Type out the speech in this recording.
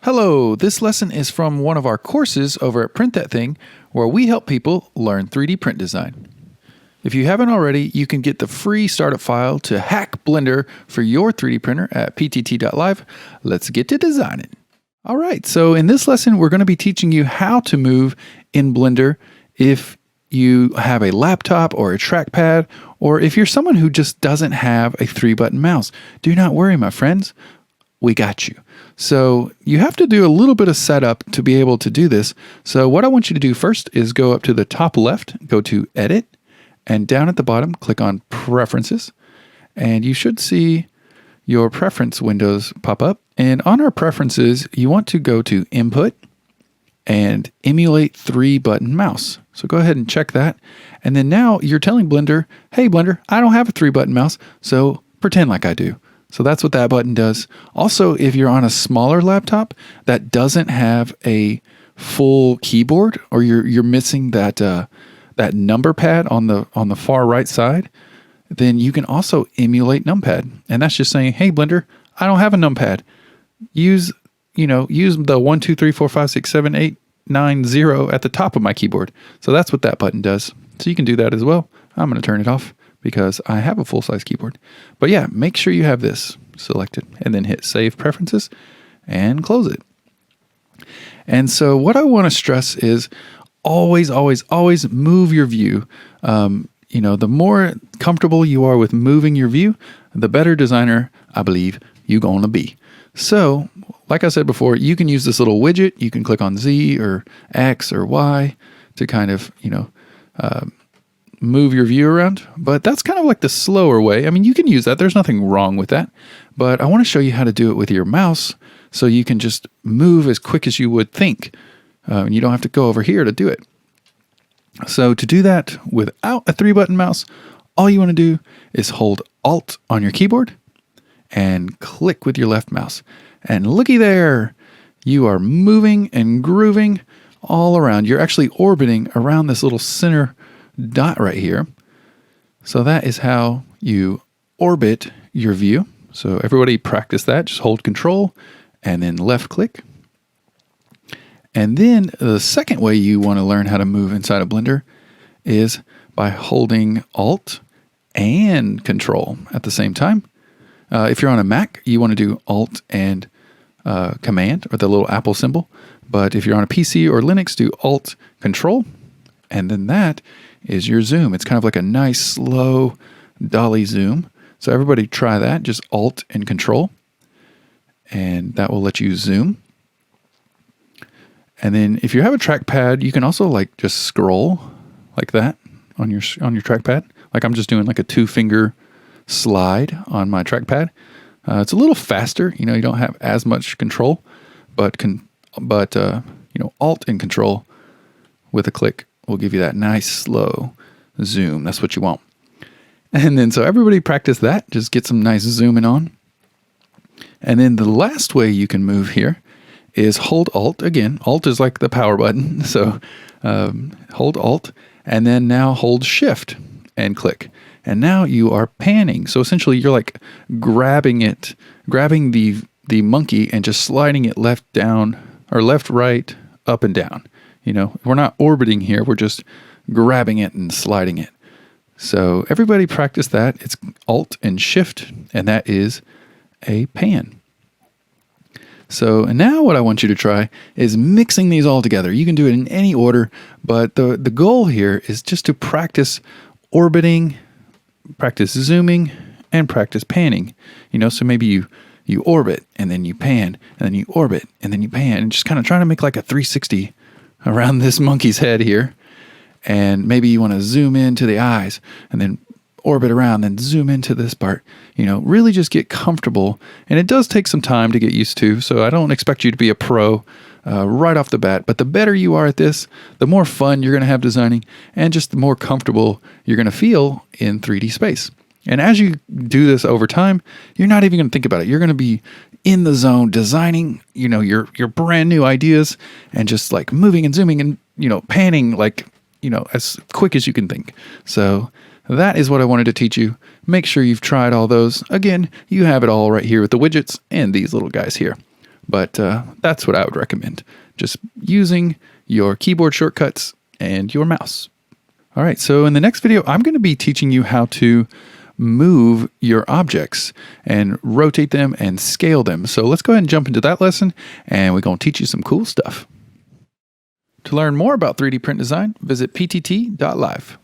Hello, this lesson is from one of our courses over at Print That Thing, where we help people learn 3D print design. If you haven't already, you can get the free startup file to hack Blender for your 3D printer at ptt.live. Let's get to designing. All right, so in this lesson, we're going to be teaching you how to move in Blender if you have a laptop or a trackpad, or if you're someone who just doesn't have a 3-button mouse. Do not worry, my friends. We got you. So you have to do a little bit of setup to be able to do this. So what I want you to do first is go up to the top left, go to Edit, and down at the bottom, click on Preferences. And you should see your preference windows pop up. And on our preferences, you want to go to Input and Emulate 3-button mouse. So go ahead and check that. And then now you're telling Blender, hey Blender, I don't have a 3-button mouse, so pretend like I do. So that's what that button does. Also, if you're on a smaller laptop that doesn't have a full keyboard, or you're missing that that number pad on the far right side, then you can also emulate numpad. And that's just saying, hey Blender, I don't have a numpad. Use the 1, 2, 3, 4, 5, 6, 7, 8, 9, 0 at the top of my keyboard. So that's what that button does. So you can do that as well. I'm going to turn it off because I have a full-size keyboard. But yeah, make sure you have this selected and then hit Save Preferences and close it. And so what I want to stress is always, always, always move your view. The more comfortable you are with moving your view, the better designer, I believe, you're going to be. So, like I said before, you can use this little widget. You can click on Z or X or Y to kind of, move your view around, but that's kind of like the slower way. I mean, you can use that. There's nothing wrong with that, but I want to show you how to do it with your mouse so you can just move as quick as you would think. And you don't have to go over here to do it. So to do that without a 3-button mouse, all you want to do is hold Alt on your keyboard and click with your left mouse. And looky there, you are moving and grooving all around. You're actually orbiting around this little center dot right here. So that is how you orbit your view. So everybody practice that. Just hold Control and then left click. And then the second way you want to learn how to move inside of Blender is by holding Alt and Control at the same time. If you're on a Mac, you want to do Alt and Command, or the little Apple symbol. But if you're on a PC or Linux, do Alt Control, and then that is your zoom. It's kind of like a nice slow dolly zoom. So everybody try that, just Alt and Control, and that will let you zoom. And then if you have a trackpad, you can also just scroll like that on your trackpad. Like I'm just doing like a 2-finger slide on my trackpad. It's a little faster, you don't have as much control, but Alt and Control with a click will give you that nice slow zoom. That's what you want. And then so everybody practice that. Just get some nice zooming on. And then the last way you can move here is hold Alt again. Alt is like the power button. So hold Alt and then now hold Shift and click. And now you are panning. So essentially you're like grabbing the monkey and just sliding it left down or left, right, up and down. We're not orbiting here. We're just grabbing it and sliding it. So everybody practice that. It's Alt and Shift, and that is a pan. So now what I want you to try is mixing these all together. You can do it in any order, but the goal here is just to practice orbiting, practice zooming, and practice panning. So maybe you orbit, and then you pan, and then you orbit, and then you pan, and just kind of trying to make like a 360 around this monkey's head here. And maybe you want to zoom into the eyes and then orbit around, then zoom into this part. Really just get comfortable. And it does take some time to get used to, so I don't expect you to be a pro right off the bat. But the better you are at this, the more fun you're going to have designing, and just the more comfortable you're going to feel in 3D space. And as you do this over time, you're not even going to think about it. You're going to be in the zone designing, your brand new ideas, and just like moving and zooming and, panning as quick as you can think. So that is what I wanted to teach you. Make sure you've tried all those. Again, you have it all right here with the widgets and these little guys here. but that's what I would recommend. Just using your keyboard shortcuts and your mouse. All right, so in the next video, I'm going to be teaching you how to move your objects and rotate them and scale them. So let's go ahead and jump into that lesson, and we're going to teach you some cool stuff. To learn more about 3D print design, visit ptt.live.